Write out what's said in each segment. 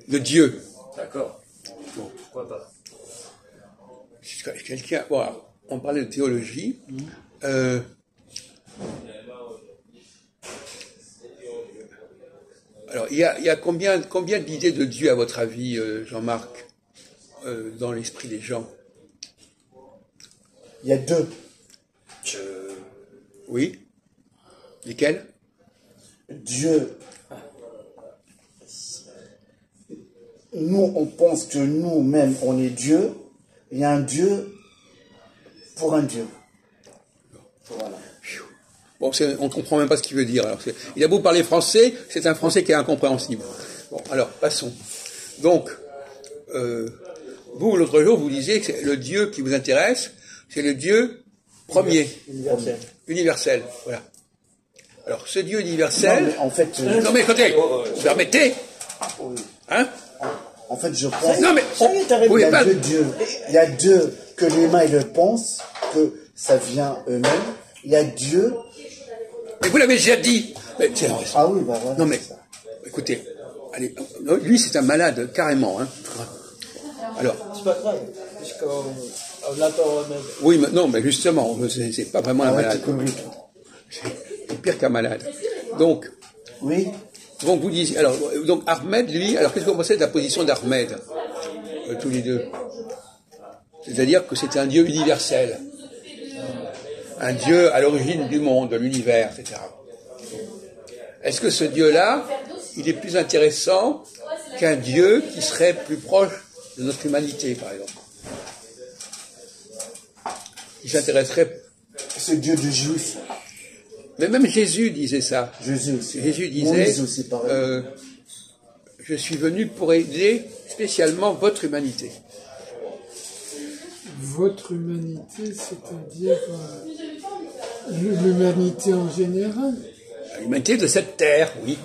De Dieu. D'accord. Bon, pourquoi pas? Quelqu'un, bon, on parlait de théologie. Alors, il y a combien d'idées de Dieu, à votre avis, Jean-Marc, dans l'esprit des gens? Il y a deux. Oui. Lesquelles? Dieu. Nous, on pense que nous-mêmes, on est Dieu. Il y a un Dieu pour un Dieu. Voilà. Bon, on ne comprend même pas ce qu'il veut dire. Alors, il a beau parler français, c'est un français qui est incompréhensible. Bon, alors, passons. Donc, vous, l'autre jour, vous disiez que le Dieu qui vous intéresse, c'est le Dieu premier. Universel. Voilà. Alors, ce Dieu universel... Non, mais en fait... Non, mais écoutez, vous permettez? Hein? En fait, je pense... Non, mais... il y a deux dieux. Il y a Dieu que l'humain, il pense, que ça vient eux-mêmes. Il y a Dieu... Mais vous l'avez déjà dit. Mais, ah oui, bah voilà. Non, mais, écoutez, allez, lui, c'est un malade, carrément. Hein. Alors... C'est pas grave, puisqu'on l'attend même. Oui, mais non, mais justement, c'est pas vraiment un malade. C'est pire qu'un malade. Donc... Oui. Donc vous disiez, alors donc Ahmed, lui, alors qu'est-ce que vous pensez de la position d'Ahmed, tous les deux? C'est-à-dire que c'est un Dieu universel, un Dieu à l'origine du monde, de l'univers, etc. Est-ce que ce Dieu-là, il est plus intéressant qu'un Dieu qui serait plus proche de notre humanité, par exemple? Qui s'intéresserait... Ce Dieu de Juifs. Mais même Jésus disait ça. Jésus aussi. Jésus disait, je suis venu pour aider spécialement votre humanité. Votre humanité, c'est-à-dire l'humanité en général? L'humanité de cette terre, oui.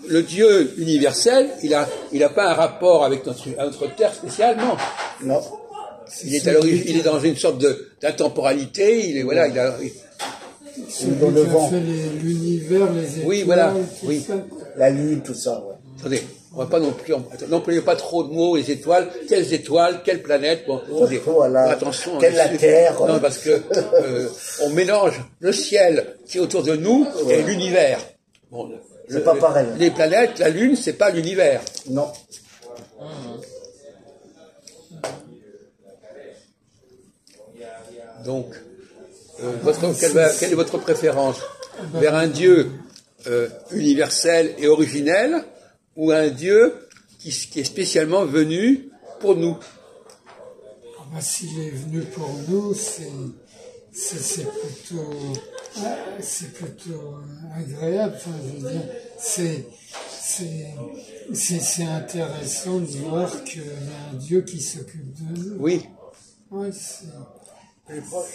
Le Dieu universel, il a pas un rapport avec notre terre spécialement. Non. Il est à l'origine, il est dans une sorte d'intemporalité, il est, voilà, il a... Celui qui a fait l'univers, les étoiles, oui, voilà, tout oui. ça. La lune, tout ça, ouais. Attendez, on va pas non plus, n'employez pas trop de mots, les étoiles, quelle planète, bon, attendez, voilà. Attention. Quelle la Terre. Non, parce que, on mélange le ciel qui est autour de nous et l'univers. Bon, c'est pas pareil. Les planètes, la lune, c'est pas l'univers. Non. Donc, quelle est votre préférence? Vers un Dieu universel et originel, ou un Dieu qui est spécialement venu pour nous? S'il est venu pour nous, c'est plutôt agréable. Enfin, je veux dire, c'est intéressant de voir qu'il y a un Dieu qui s'occupe de nous. Oui. Oui, c'est plus proche.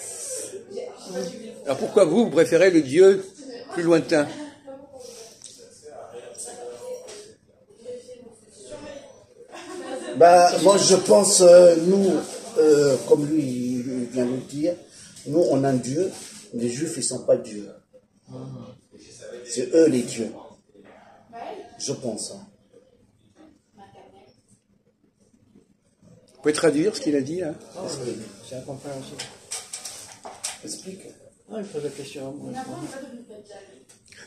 Alors pourquoi vous préférez le Dieu plus lointain? Moi je pense, nous, comme lui il vient de le dire, nous on a un Dieu, les Juifs ils sont pas Dieu. C'est eux les dieux. Je pense. Vous pouvez traduire ce qu'il a dit là? C'est incompréhensible. Explique. Non, il pose la question.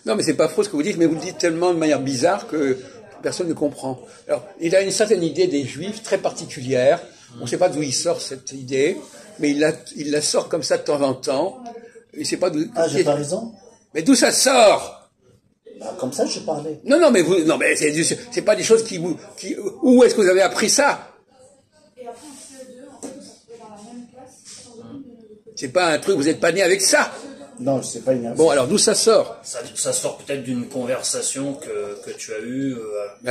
Non, mais c'est pas faux ce que vous dites, mais vous le dites tellement de manière bizarre que personne ne comprend. Alors, il a une certaine idée des Juifs très particulière. On ne sait pas d'où il sort cette idée, mais il la sort comme ça de temps en temps. Il sait pas d'où. Ah, j'ai pas raison. Mais d'où ça sort? Comme ça, je parlais. Non, mais c'est pas des choses où est-ce que vous avez appris ça? C'est pas un truc, vous n'êtes pas né avec ça. Non, c'est pas une... Bon, alors d'où ça sort? Ça sort peut-être d'une conversation que tu as eue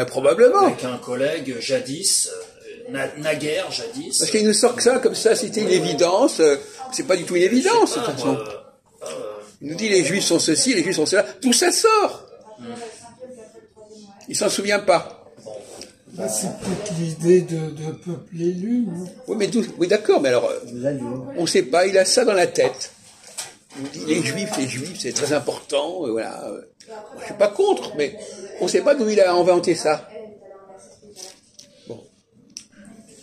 probablement. Avec un collègue jadis, naguère jadis. Parce qu'il nous sort que ça, comme ça, c'était une évidence. C'est pas du tout une évidence, de toute façon. Il nous dit les Juifs sont ceci, les Juifs sont cela. Tout ça sort. Il s'en souvient pas. C'est peut-être l'idée de peupler l'une. Hein. Oui, d'accord, mais alors, on ne sait pas, il a ça dans la tête. Il nous dit les Juifs, c'est très important, voilà. Moi, je suis pas contre, mais on ne sait pas d'où il a inventé ça. Bon.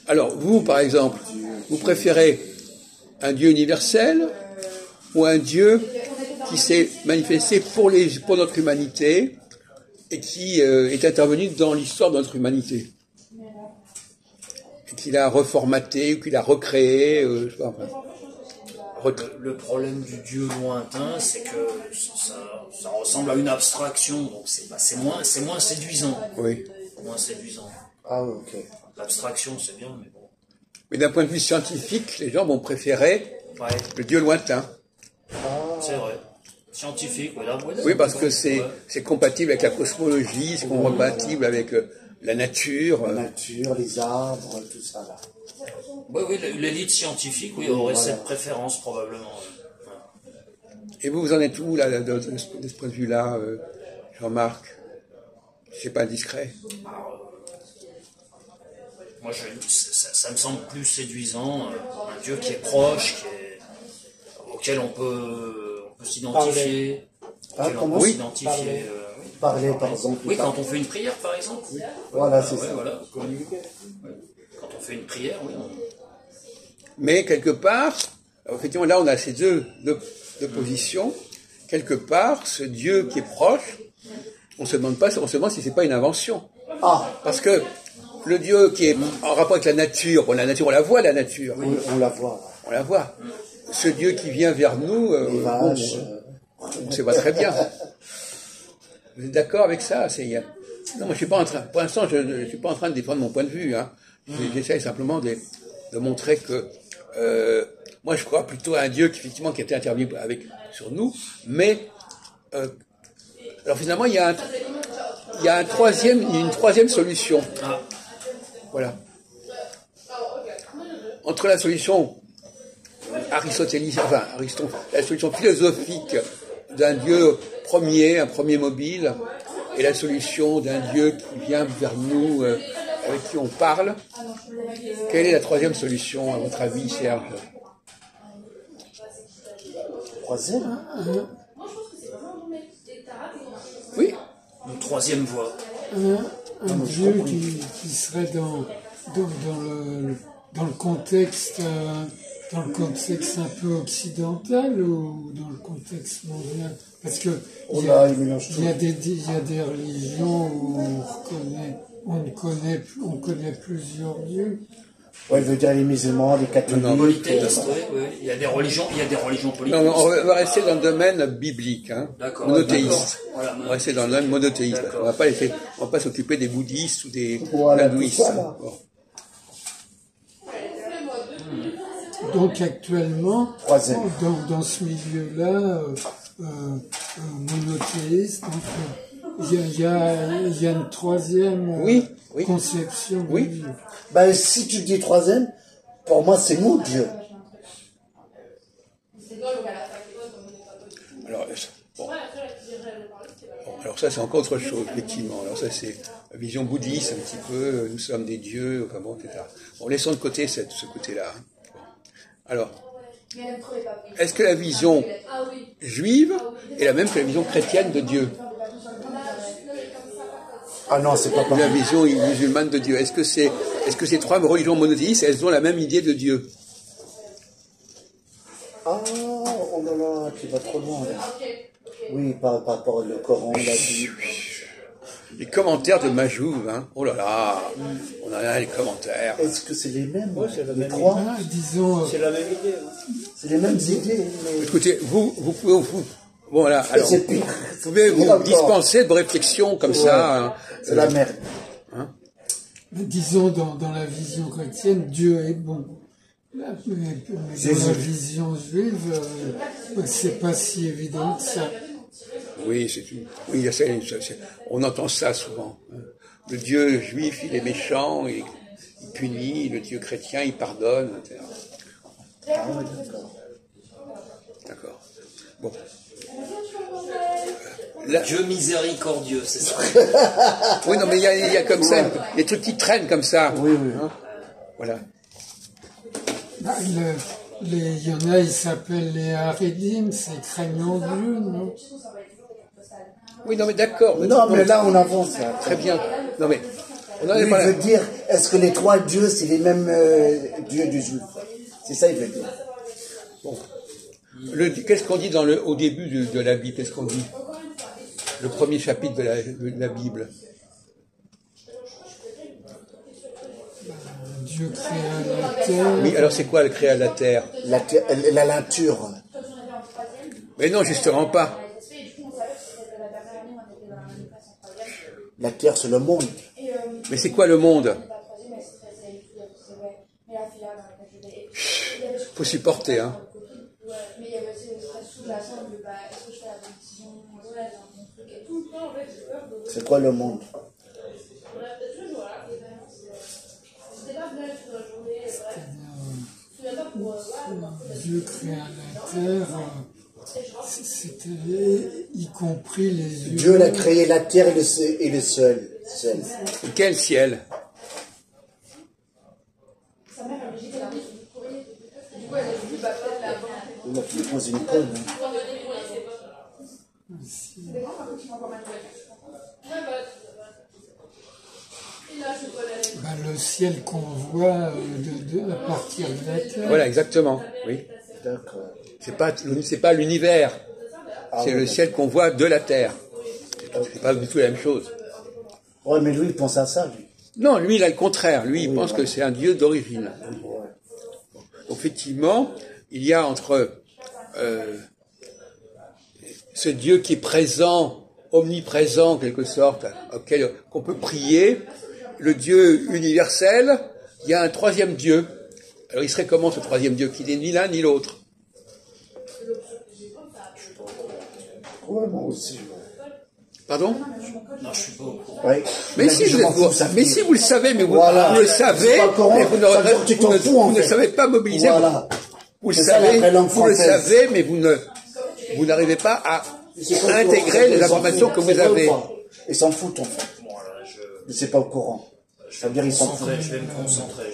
Alors, vous, par exemple, vous préférez un Dieu universel ou un Dieu qui s'est manifesté pour notre humanité et qui est intervenu dans l'histoire de notre humanité, et qu'il a reformaté ou qu'il a recréé, je sais pas, enfin, Le problème du Dieu lointain, c'est que ça ressemble à une abstraction, donc c'est moins séduisant. oui. Moins séduisant. Ah, ok. L'abstraction, c'est bien, mais bon. Mais d'un point de vue scientifique, les gens vont préférer Ouais, le Dieu lointain. c'est vrai. Scientifique, ouais, là, ouais, Oui, parce que ouais. c'est compatible avec la cosmologie, c'est compatible avec la nature. La nature, les arbres, tout ça là. Oui, l'élite scientifique, oui, aurait cette préférence probablement. Ouais. Et vous en êtes où, là, de ce point de vue-là, Jean-Marc? C'est pas indiscret. Moi, ça me semble plus séduisant, un Dieu qui est proche, auquel on peut s'identifier. Ah, Auquel on comment? peut Oui. s'identifier. Parler, par exemple. Oui, quand on fait une prière, par exemple. Oui. Voilà, c'est Ouais, ça. voilà. Quand on fait une prière, oui. Mais quelque part, alors, effectivement, là, on a ces deux positions. Quelque part, ce Dieu qui est proche, on se demande si c'est pas une invention. Ah, Parce que le Dieu qui est en rapport avec la nature, bon, la nature, on la voit, la nature. oui, on la voit. On la voit. Ce Dieu qui vient vers nous, Les vaches. on sait pas très bien. Vous êtes d'accord avec ça? Non, moi, je suis pas en train, pour l'instant, je suis pas en train de défendre mon point de vue, hein. J'essaie simplement de montrer que, moi, je crois plutôt à un Dieu qui, effectivement, qui était intervenu sur nous, mais, alors finalement, il y a une troisième solution. Ah. Voilà. Entre la solution aristotélicienne, la solution philosophique d'un Dieu premier, un premier mobile, et la solution d'un Dieu qui vient vers nous, avec qui on parle, quelle est la troisième solution, à votre avis, Serge? Troisième. Oui. Une troisième voie. Un Dieu qui serait dans le contexte un peu occidental ou dans le contexte mondial? Parce que il y a des religions où on connaît plusieurs dieux. Ouais, il veut dire les musulmans, les catholiques. Polythéiste, oui. Il y a des religions polythéistes. Non, on va rester dans le domaine biblique, hein, D'accord. monothéiste. Voilà, On va rester dans le domaine monothéiste. On va pas s'occuper des bouddhistes ou des Voilà, hindouistes. tout ça, là. Bon. Donc actuellement, Troisième. dans ce milieu-là, monothéiste, donc, il y a une troisième Oui. conception de Oui. Dieu. Ben, si tu dis troisième, pour moi, c'est nous, Dieu. Alors, alors ça, c'est encore autre chose, effectivement. Alors ça, c'est la vision bouddhiste, un petit peu, nous sommes des dieux, enfin bon, etc. Bon, laissons de côté ce côté-là. Hein. Bon. Alors, est-ce que la vision juive est la même que la vision chrétienne de Dieu? Ah non, c'est pas Ou la pareil. vision musulmane de Dieu? Est-ce que ces trois religions monothéistes, elles ont la même idée de Dieu? Ah, oh là là, tu vas trop loin, là. Oui, par rapport au Coran, la Bible. Les commentaires de Majouv, hein. Oh là là, on en a les commentaires. Est-ce que c'est les mêmes? Oui, c'est la les même trois? Ah, disons, C'est la même idée. Hein. C'est les mêmes idées, mais... Écoutez, vous pouvez voilà, alors, C'est pire. vous pouvez vous Encore. dispenser de réflexions comme ça. Hein. C'est la merde. disons dans la vision chrétienne, Dieu est bon. Mais dans la vision juive, c'est pas si évident que ça. Oui, on entend ça souvent. Hein. Le Dieu juif, il est méchant, il punit. Le Dieu chrétien, il pardonne, etc. Ah oui, d'accord. D'accord. Bon. Dieu miséricordieux, c'est ça. Oui, non, mais il y a comme ça, des trucs qui traînent comme ça. Oui, oui. Hein. Voilà. Bah, il y en a, ils s'appellent les Haredim, c'est craignant Dieu, non? Oui, non, mais d'accord. Non, mais là, on avance. Là. Très bien. Non, mais on en est Lui, pas il veut là. dire, est-ce que les trois dieux, c'est les mêmes dieux du juif? C'est ça, il veut dire. Qu'est-ce qu'on dit au début de la Bible? Qu'est-ce qu'on dit? Le premier chapitre de la Bible. Dieu créa la terre. Oui, alors c'est quoi le créa la terre? La nature. Mais non, justement pas. La terre, c'est le monde. Mais c'est quoi le monde? Faut supporter, hein. C'est quoi le monde? Dieu créa la terre, c'était y compris les humains. Dieu a créé la terre et le ciel. Quel ciel? Là, tu me poses une colle. Hein. Le ciel qu'on voit à partir de la terre. Voilà, exactement. Oui. D'accord. C'est pas l'univers. C'est oui, le ciel qu'on voit de la terre. C'est pas du tout la même chose. Ouais, mais lui, il pense à ça, lui. Non, lui, il a le contraire. Lui, il pense que c'est un Dieu d'origine. Donc, effectivement, il y a entre ce Dieu qui est présent, omniprésent en quelque sorte, qu'on peut prier, le Dieu universel, il y a un troisième Dieu. Alors il serait comment ce troisième Dieu qui n'est ni l'un ni l'autre? Ouais, moi aussi. Pardon? Non, je suis pas au courant. Ouais. Mais si, vous le savez, mais vous le savez, mais vous ne savez pas mobiliser. Voilà. Vous le savez, mais vous n'arrivez pas à intégrer les informations que vous avez. Ils s'en foutent, en fait. Mais c'est pas au courant. Ça veut dire ils s'en foutent. Je vais me concentrer.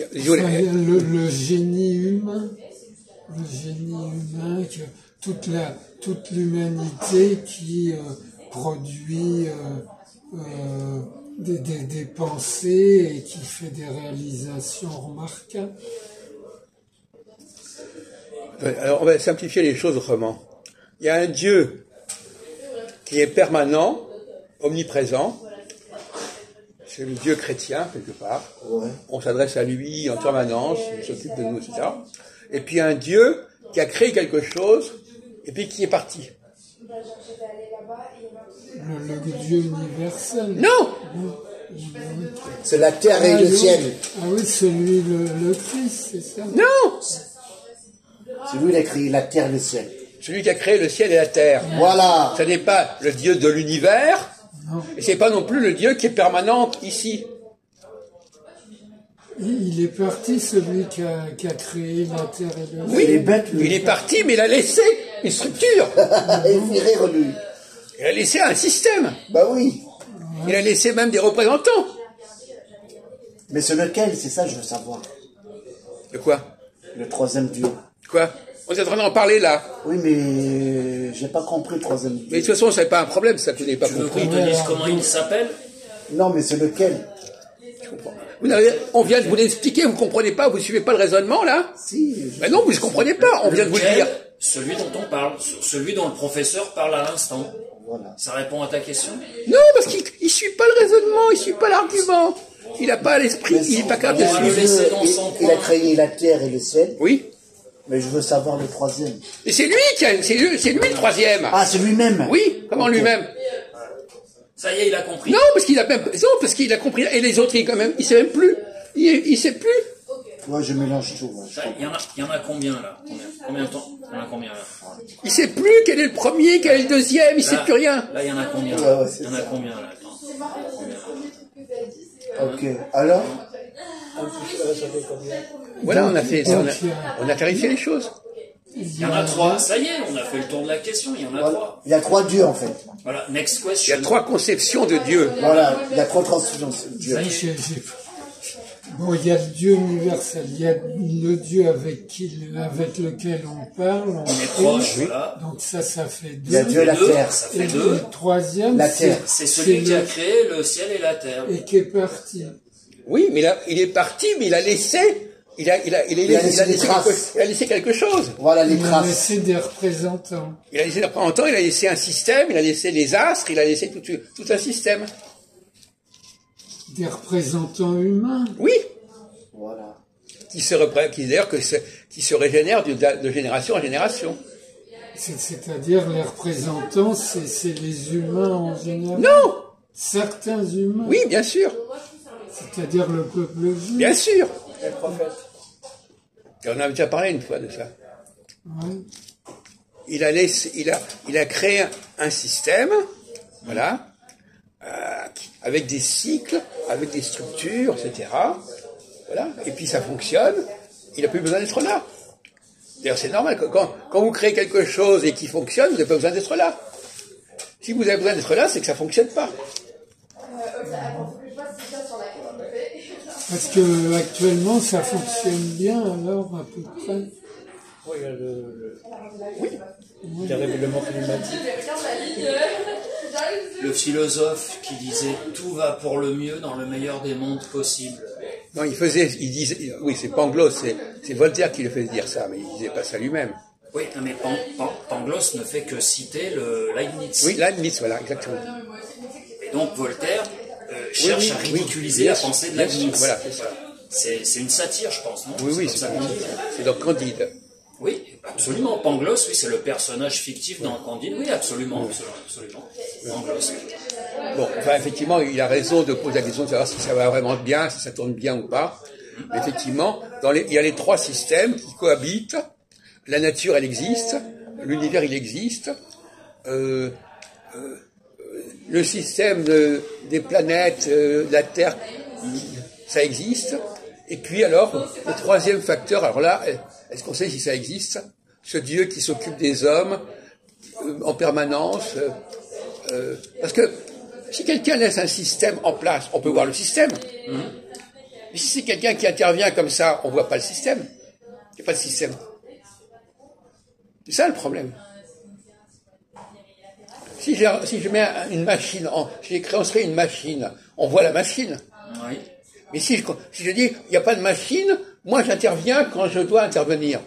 Le génie humain, que toute l'humanité qui produit des pensées et qui fait des réalisations remarquables. Alors on va simplifier les choses autrement. Il y a un Dieu qui est permanent, omniprésent. C'est le Dieu chrétien, quelque part. Ouais. On s'adresse à lui en permanence, il s'occupe de nous, etc. Et puis un Dieu qui a créé quelque chose, et puis qui est parti. Le Dieu universel. Non! C'est la terre et le ciel. Ah oui, celui, le Christ, c'est ça? Non! C'est lui qui a créé la terre et le ciel. Celui qui a créé le ciel et la terre. Voilà. Ce n'est pas le Dieu de l'univers, et ce n'est pas non plus le Dieu qui est permanent ici. Il est parti, celui qui a créé la terre et le ciel. Oui, il est bête, lui. Il est parti, mais il a laissé une structure. Il fait rire, lui. Il a laissé un système. Bah oui. Il a laissé même des représentants. Mais c'est lequel? C'est ça, je veux savoir. De quoi? Le troisième Dieu. Quoi? On est en train d'en parler là. Oui, mais j'ai pas compris le troisième Dieu. Mais de toute façon, ça n'est pas un problème, ça, que vous n'avez pas Tu veux qu'on compris. te dise comment il s'appelle? Non, mais c'est lequel? Je comprends. On vient de vous l'expliquer, vous ne comprenez pas, vous ne suivez pas le raisonnement là? Si. Ben non, vous ne comprenez pas, on vient de vous le dire. Celui dont on parle, celui dont le professeur parle à l'instant. Voilà. Ça répond à ta question? Non, parce qu'il ne suit pas le raisonnement, il ne suit pas l'argument. Il n'a pas l'esprit, il n'est pas capable de on va le suivre. laisser dans son Il a coin. créé la terre et le ciel, Oui. mais je veux savoir le troisième. Et c'est lui c'est lui le troisième. Ah, c'est lui-même. Oui, comment Ok. lui-même? Ça y est, il a compris. Non, parce qu'il a compris. Et les autres, il sait même plus. Il sait plus. Moi, je mélange tout. Ouais, je Il y en a combien là? Combien de temps? Il y en a combien là? Il sait plus quel est le premier, quel est le deuxième, il sait plus rien. Là, il y en a combien? Ouais, ouais, c'est Il y en a ça. combien là? Attends. Ok. Alors? Voilà, on a clarifié les choses. Il y en a trois. Ça y est, on a fait le tour de la question. Il y en a Voilà. trois. Il y a trois dieux, en fait. Voilà, next Il y question. a trois conceptions de Dieu. Voilà. Il y a trois transfusions de Dieu. J'ai Bon, il y a le Dieu universel, il y a le Dieu avec lequel on parle, on est proche, prie. voilà. Donc ça fait deux. Il y a Dieu et la Deux, terre. ça Et fait deux. le troisième, La terre. C'est celui qui a le- créé le ciel et la terre. et qui est parti. Oui, mais là, il est parti, mais il a laissé, il a laissé quelque chose. Voilà les Il a traces. laissé des représentants. Il a laissé, après un temps, il a laissé un système, il a laissé les astres, il a laissé tout un système. Des représentants humains. Oui, Voilà. qui se régénèrent de génération en génération. C'est-à-dire les représentants, c'est les humains en général. Non! Certains humains. Oui, bien sûr, C'est-à-dire le peuple juif. bien sûr. Les prophètes. Et on a déjà parlé une fois de ça. Ouais. Il a créé un système, voilà, avec des cycles, avec des structures, etc. Voilà, et puis ça fonctionne, il n'a plus besoin d'être là. D'ailleurs, c'est normal, quand vous créez quelque chose et qui fonctionne, vous n'avez pas besoin d'être là. Si vous avez besoin d'être là, c'est que ça ne fonctionne pas. Parce que actuellement, ça fonctionne bien, alors, à peu près. Oui, les règlements climatiques. Le philosophe qui disait tout va pour le mieux dans le meilleur des mondes possibles. Non, il disait, oui, c'est Pangloss, c'est Voltaire qui le fait dire ça, mais il disait pas ça lui-même. Oui, mais Pangloss ne fait que citer le Leibniz. Oui, Leibniz, voilà, exactement. Et donc Voltaire cherche à ridiculiser la pensée de Leibniz. Voilà, c'est ça. C'est une satire, je pense, non? Oui, comme ça qu'on dit. c'est dans Candide. Oui, absolument. Pangloss, oui, c'est le personnage fictif dans Candide. Oui, absolument. Pangloss. Bon, enfin, effectivement, il a raison de poser la question de savoir si ça va vraiment bien, si ça tourne bien ou pas. Mais effectivement, il y a les trois systèmes qui cohabitent. La nature, elle existe. L'univers, il existe. Le système des planètes, de la Terre, ça existe. Et puis alors, le troisième facteur, alors là, est-ce qu'on sait si ça existe? Ce Dieu qui s'occupe des hommes en permanence. Parce que si quelqu'un laisse un système en place, on peut voir le système. Mais si c'est quelqu'un qui intervient comme ça, on ne voit pas le système. Il n'y a pas de système. C'est ça le problème. Si je mets une machine, si j'ai créé une machine, on voit la machine. Oui. Mais si je dis, il n'y a pas de machine, moi j'interviens quand je dois intervenir.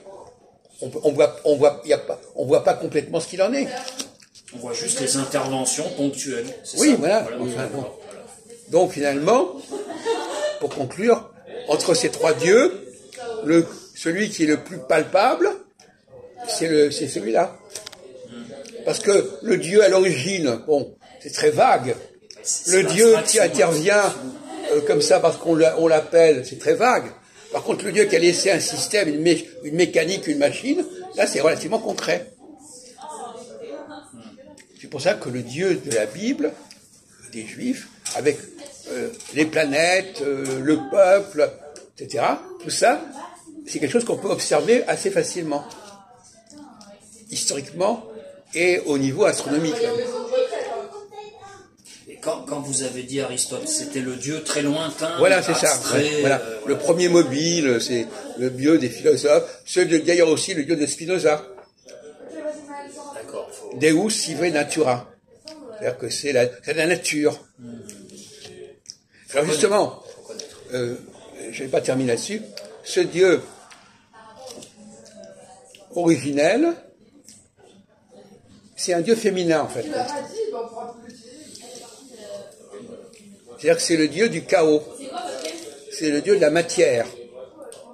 On voit pas complètement ce qu'il en est. On voit juste les interventions ponctuelles. Oui, ça. voilà. Enfin, bon. Donc finalement, pour conclure, entre ces trois dieux, celui qui est le plus palpable, c'est celui-là. Parce que le Dieu à l'origine, bon, c'est très vague. Le Dieu qui intervient comme ça parce qu'on l'appelle, c'est très vague. Par contre, le Dieu qui a laissé un système, une mécanique, une machine, là, c'est relativement concret. C'est pour ça que le Dieu de la Bible, des Juifs, avec les planètes, le peuple, etc., tout ça, c'est quelque chose qu'on peut observer assez facilement, historiquement et au niveau astronomique. Et quand vous avez dit Aristote, c'était le Dieu très lointain, Voilà, c'est ça. abstrait, Voilà. Le premier mobile, c'est le Dieu des philosophes. D'ailleurs aussi le Dieu de Spinoza. D'accord. Deus sive natura. C'est-à-dire que c'est la nature. Alors justement, je ne vais pas terminer là-dessus. Ce Dieu originel, c'est un Dieu féminin en fait. C'est-à-dire que c'est le Dieu du chaos. C'est le Dieu de la matière.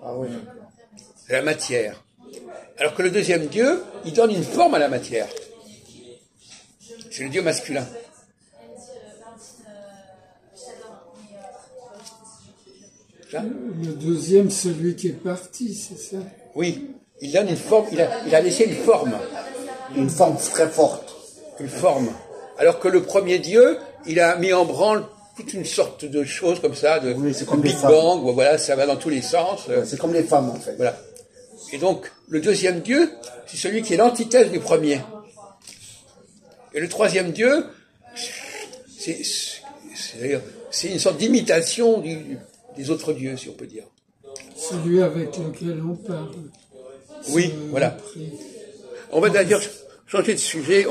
Ah oui. De la matière. Alors que le deuxième Dieu, il donne une forme à la matière. C'est le Dieu masculin. Ça ? Le deuxième, celui qui est parti, c'est ça? Oui, il donne une forme, il a laissé une forme. Une forme très forte. Une forme. Alors que le premier Dieu, il a mis en branle toute une sorte de choses comme ça, de Oui, c'est comme Big les femmes. Bang, voilà, ça va dans tous les sens. C'est comme les femmes, en fait. Voilà. Et donc, le deuxième Dieu, c'est celui qui est l'antithèse du premier. Et le troisième Dieu, c'est une sorte d'imitation des autres dieux, si on peut dire. Celui avec lequel on parle. Oui, voilà. On va d'ailleurs changer de sujet.